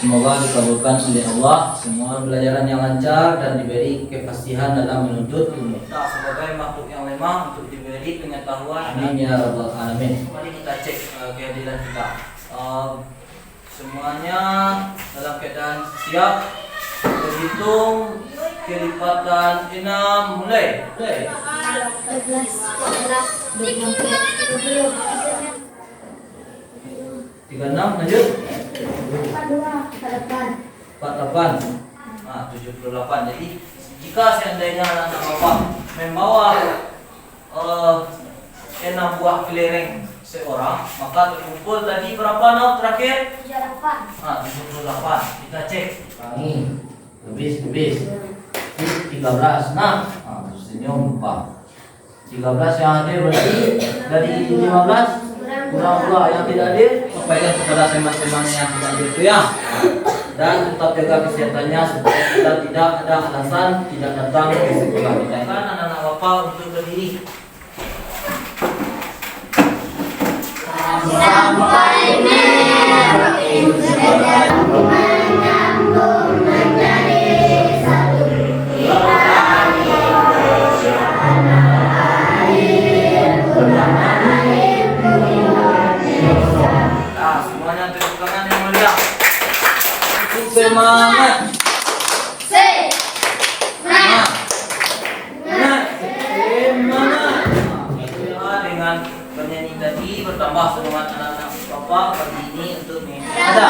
Semoga dikabulkan oleh Allah semua pelajaran yang lancar dan diberi kepastihan dalam menuntut ilmu. Kita sebagai makhluk yang lemah untuk diberi pengetahuan. Amin ya rabbal alamin. Mari kita cek kehadiran kita. Semuanya dalam keadaan siap. Berhitung kelipatan 6 mulai. 14, 14, 36 lanjut. 48. 78. Nah, 78. Jadi jika seandainya anak bapak membawa 6 buah kelereng seorang, maka terkumpul tadi berapa not terakhir? 78. Nah, 78. Kita cek. Ini habis 13. Nah, senyum Pak. 13 yang hadir berarti dari 15 kurang 2 yang tidak hadir, sampaikan kepada teman-teman yang tidak hadir itu ya. Dan tetap jaga kesehatannya supaya kita tidak ada alasan tidak datang ke sekolah kita. Kan anak-anak bapak untuk berdiri. Sampai merah menyambung menjadi satu. Kita Indonesia tanah air, tanah air Indonesia. Nah, semuanya tepuk tangan yang meriah. Semangat. Semangat. Itu ya, dengan penyanyi tadi bertambah semangat anak-anak bapak pagi ini untuk ada.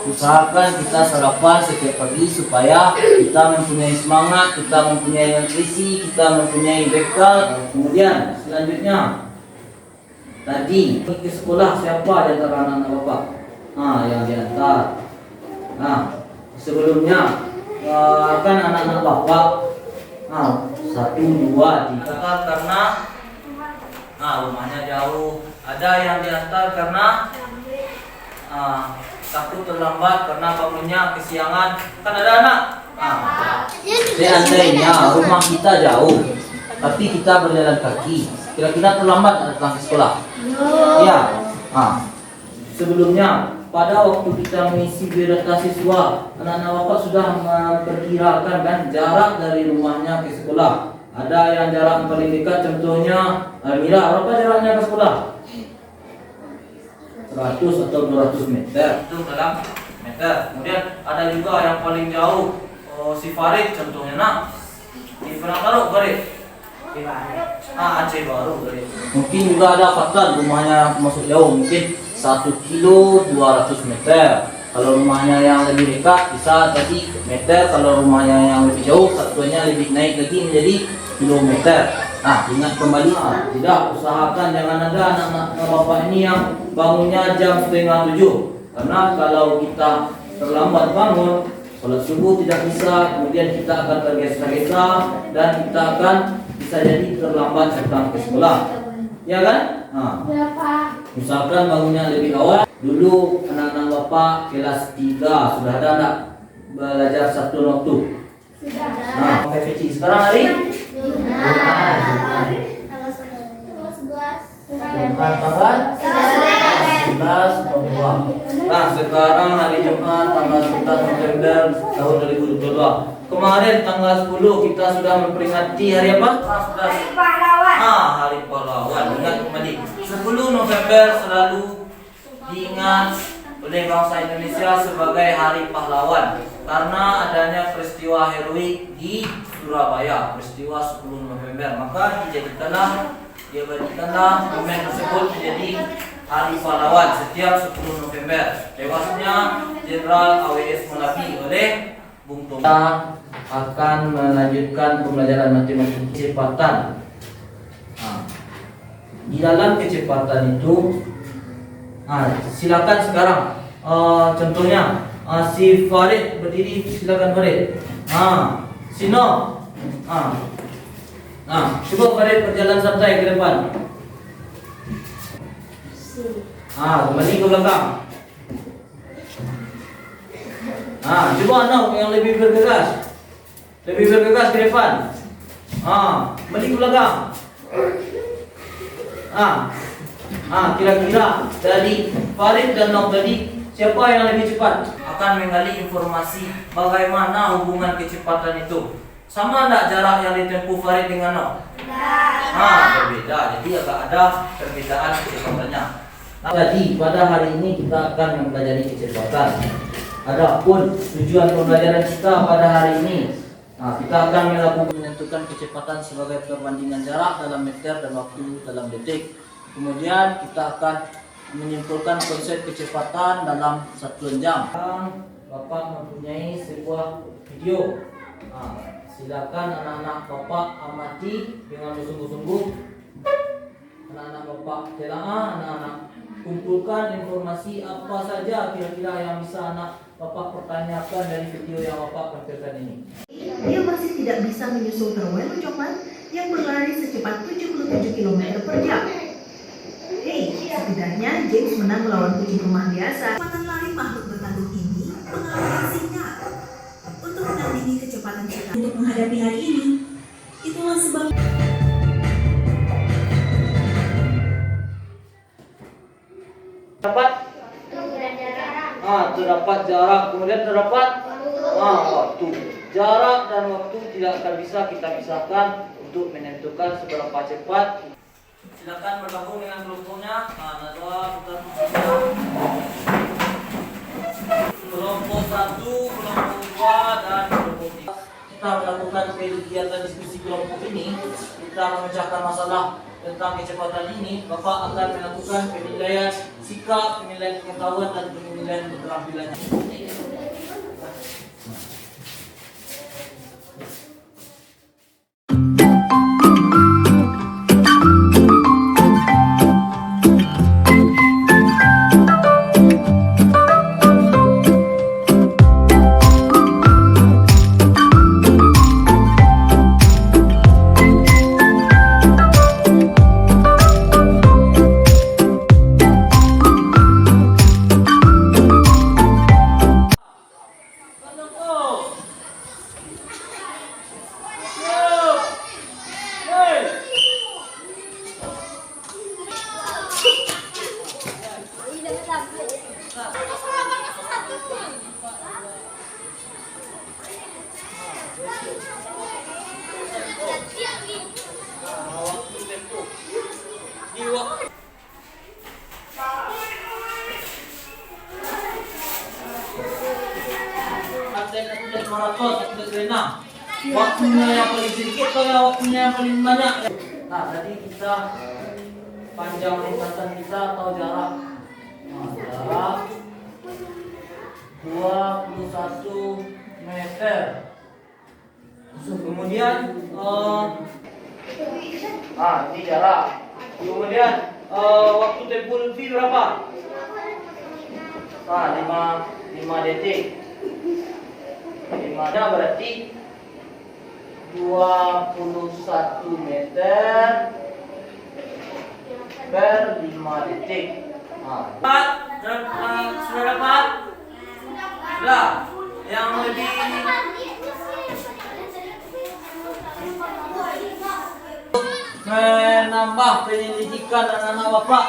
Usahakan kita sarapan setiap pagi supaya kita mempunyai semangat, kita mempunyai nutrisi, kita mempunyai bekal. Kemudian selanjutnya tadi ke sekolah siapa di antara anak-anak bapak? Yang diantar. Sebelumnya kan anak-anak bapak 1, 2, 3 karena rumahnya jauh. Ada yang diantar karena takut terlambat karena bangunnya kesiangan. Kan ada anak. Seandainya rumah kita jauh, tapi kita berjalan kaki, kira-kira terlambat datang ke sekolah. Iya. Sebelumnya pada waktu kita mengisi biodata siswa, anak-anak bapak sudah memperkirakan kan jarak dari rumahnya ke sekolah. Ada yang jarak paling dekat, contohnya Almira, berapa jaraknya ke sekolah? 100 atau 200 meter. Itu dalam meter. Kemudian ada juga yang paling jauh, si Farid contohnya. Di Penangkaru Farid. Aceh Baru Farid. Mungkin juga ada Fatan, rumahnya masuk jauh, mungkin 1 kilo 200 meter. Kalau rumahnya yang lebih dekat bisa tadi meter, kalau rumahnya yang lebih jauh satuannya lebih naik lagi menjadi kilometer. Ingat kembali, tidak usahakan jangan ada anak-anak bapak ini yang bangunnya jam 6:30. Karena kalau kita terlambat bangun, sholat subuh tidak bisa, kemudian kita akan tergesa-gesa dan kita akan bisa jadi terlambat datang ke sekolah. Ya kan? Usahakan bangunnya lebih awal. Dulu anak-anak bapak kelas 3 sudah ada anak belajar Sabtu waktu. Sudah. PVC sekarang hari? Sekarang hari Jumat tanggal 11 November tahun 2022. Kemarin tanggal 10 kita sudah memperingati hari apa? Hari Pahlawan. Hari Pahlawan. Ingat kembali, 10 November selalu diingat oleh bangsa Indonesia sebagai Hari Pahlawan karena adanya peristiwa heroik di Surabaya, peristiwa 10 November. Maka dijadikanlah momen tersebut menjadi Hari Pahlawan setiap 10 November. Tewasnya Jenderal AWS Melabi oleh Bung Tomo. Kita akan melanjutkan pembelajaran matematika kecepatan. Di dalam kecepatan itu, silakan sekarang. Contohnya, si Farid berdiri, silakan Farid. Sino. Coba Farid berjalan santai ke depan. Kembali ke belakang. Coba anak yang lebih bergegas ke depan. Kembali ke belakang. Kira-kira dari Farid dan Nok tadi Siapa yang lebih cepat? Akan menggali informasi bagaimana hubungan kecepatan itu. Sama enggak jarak yang ditempuh Farid dengan No? Berbeda. Jadi agak ada perbedaan kecepatannya. Jadi pada hari ini kita akan mempelajari kecepatan. Adapun tujuan pembelajaran kita pada hari ini, kita akan menentukan kecepatan sebagai perbandingan jarak dalam meter dan waktu dalam detik. Kemudian kita akan menyimpulkan konsep kecepatan dalam satuan jam. Bapak mempunyai sebuah video. Silakan anak-anak Bapak amati dengan bersungguh-sungguh. Anak-anak Bapak telaah, anak-anak kumpulkan informasi apa saja kira-kira yang bisa anak Bapak pertanyakan dari video yang Bapak tampilkan ini. Dia masih tidak bisa menyusul terowongan coklat yang berlari secepat 77 km per jam. Hei, setidaknya James menang melawan kucing rumah biasa. Kecepatan lari makhluk bertanduk ini mengalami singkat. Untuk menandingi kecepatan kita untuk menghadapi hari ini, itulah sebab Dapat? Terdapat jarak, kemudian terdapat waktu. Jarak dan waktu tidak akan bisa kita pisahkan untuk menentukan seberapa cepat. Silakan bergabung dengan kelompoknya. Najwa, putar kelompok 1, kelompok 2, dan kelompok 3. Kita melakukan kegiatan diskusi kelompok ini. Kita memecahkan masalah tentang kecepatan ini. Bapak akan melakukan penilaian sikap, penilaian pengetahuan, dan penilaian keterampilan. Atlet maraton, atlet renang. Waktunya yang paling sedikit atau waktunya yang paling banyak? Tadi kita panjang lintasan kita atau jarak. Jarak 21 meter. Kemudian ini jarak. Kemudian waktu tempuh lebih berapa? 5 detik. 5-nya berarti 21 meter per 5 detik. Sudah dapat? Sudah. Yang lebih menambah penyelidikan anak-anak Bapak.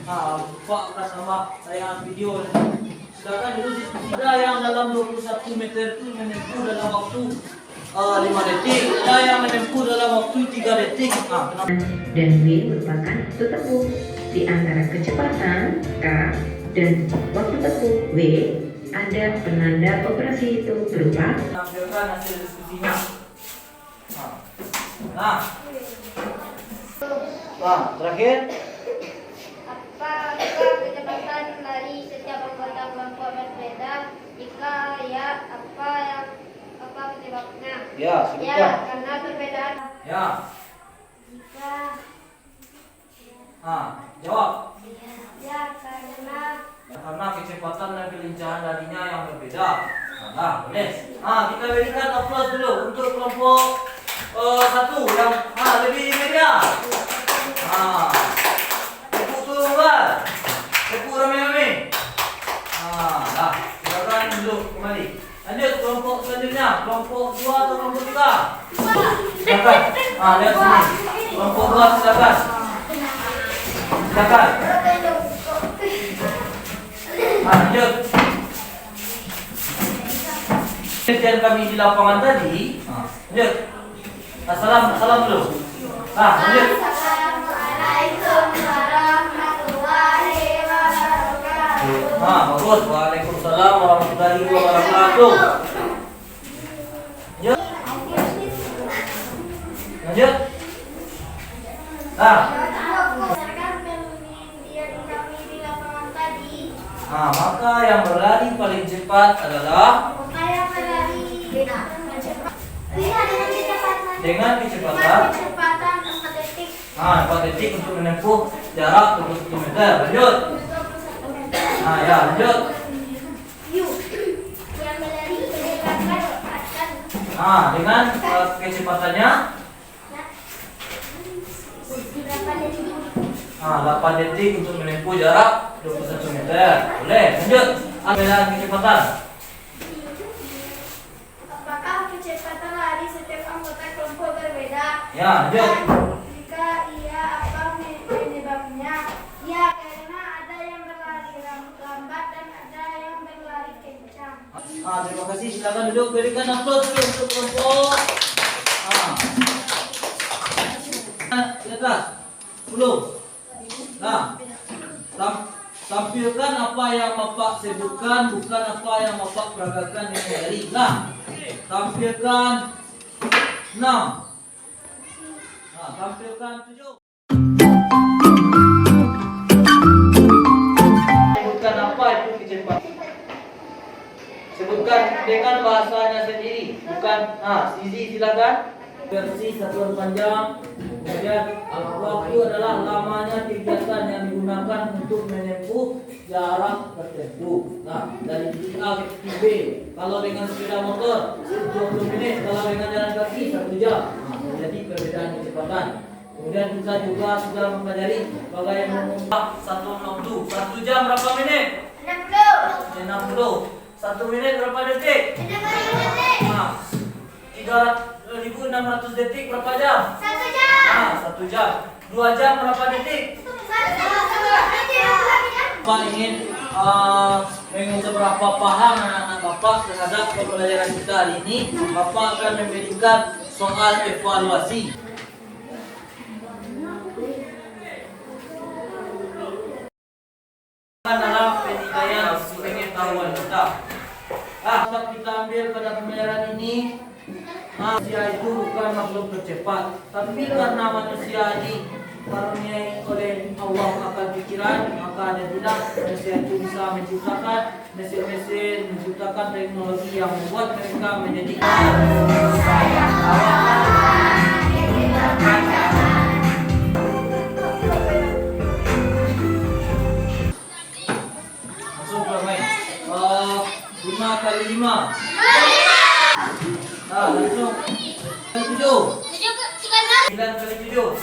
Bapak akan tambah tayangan video. Silakan dulu diskusi. Ada yang dalam 21 meter itu menempuh dalam waktu 5 detik, ada yang menempuh dalam waktu 3 detik. Dan W merupakan waktu tempuh di antara kecepatan K dan waktu tempuh W. Ada penanda operasi itu berupa Tampilkan hasil diskusinya. Terakhir. Apa kecepatan lari setiap anggota kelompok berbeda? Jika ya, apa penyebabnya? Ya, sebutkan. Karena perbedaan. Ya. Jika Jawab. ya Karena kecepatan dan kelincahan larinya yang berbeda. Boleh. Kita berikan aplaus dulu untuk kelompok 1 yang lebih meriah. Tepuk tunggal. Tepuk rame-rame. Silakan duduk kembali. Lanjut kelompok selanjutnya, kelompok 2 atau kelompok 3? Silakan. Lihat sini. Kelompok 2 silakan. Silakan. Lanjut. Kerjaan kami di lapangan tadi. Lanjut. Salam dulu. Lanjut. Assalamualaikum warahmatullahi wabarakatuh. Bagus. Waalaikumsalam warahmatullahi wabarakatuh. Lanjut. Lanjut. Berdasarkan penelitian kami di lapangan tadi, Maka yang berlari paling cepat adalah dengan dengan kecepatan 4 detik. 4 detik untuk menempuh jarak 21 meter. Lanjut. Ya, lanjut. Yang berlari kecepatan Dengan kecepatannya 8 detik. 8 detik untuk menempuh jarak 21 meter. Boleh. Lanjut. Perbedaan kecepatan. Apakah kecepatan lari setiap anggota kelompok berbeda? Ya, lanjut. Jika iya, apa penyebabnya? Ya, karena ada yang berlari lambat dan ada yang berlari kencang. Terima kasih. Silakan duduk. Berikan aplaus dulu untuk kelompok. Di atas. 10. Tampilkan apa yang Bapak sebutkan, bukan apa yang Bapak peragakan dengan jari. Tampilkan 6. Tampilkan 7. Sebutkan apa itu kecepatan. Sebutkan dengan bahasanya sendiri, bukan. Sisi silakan. Versi satuan panjang. Kemudian waktu adalah lamanya kegiatan yang digunakan untuk menempuh jarak tertentu. Dari titik A ke titik B. Kalau dengan sepeda motor 20 menit, kalau dengan jalan kaki 1 jam. Jadi perbedaan kecepatan. Kemudian kita juga sudah mempelajari bagaimana 160. 1 jam berapa menit? 60. 1 menit berapa detik? 3.600 detik berapa jam? 1 jam. 1 jam. 2 jam berapa detik? 1 jam. Bapak ingin seberapa paham anak-anak Bapak terhadap pembelajaran kita hari ini. Bapak akan memberikan soal evaluasi. Dalam penilaian pengetahuan kita. Dapat kita ambil pada pembelajaran ini. Manusia itu bukan makhluk tercepat, tapi karena manusia dikaruniai oleh Allah akal pikiran, maka ada bilang manusia itu bisa menciptakan mesin-mesin, menciptakan teknologi yang membuat mereka menjadi langsung bermain. 5 kali 5. Langsung 7. 9 kali 7.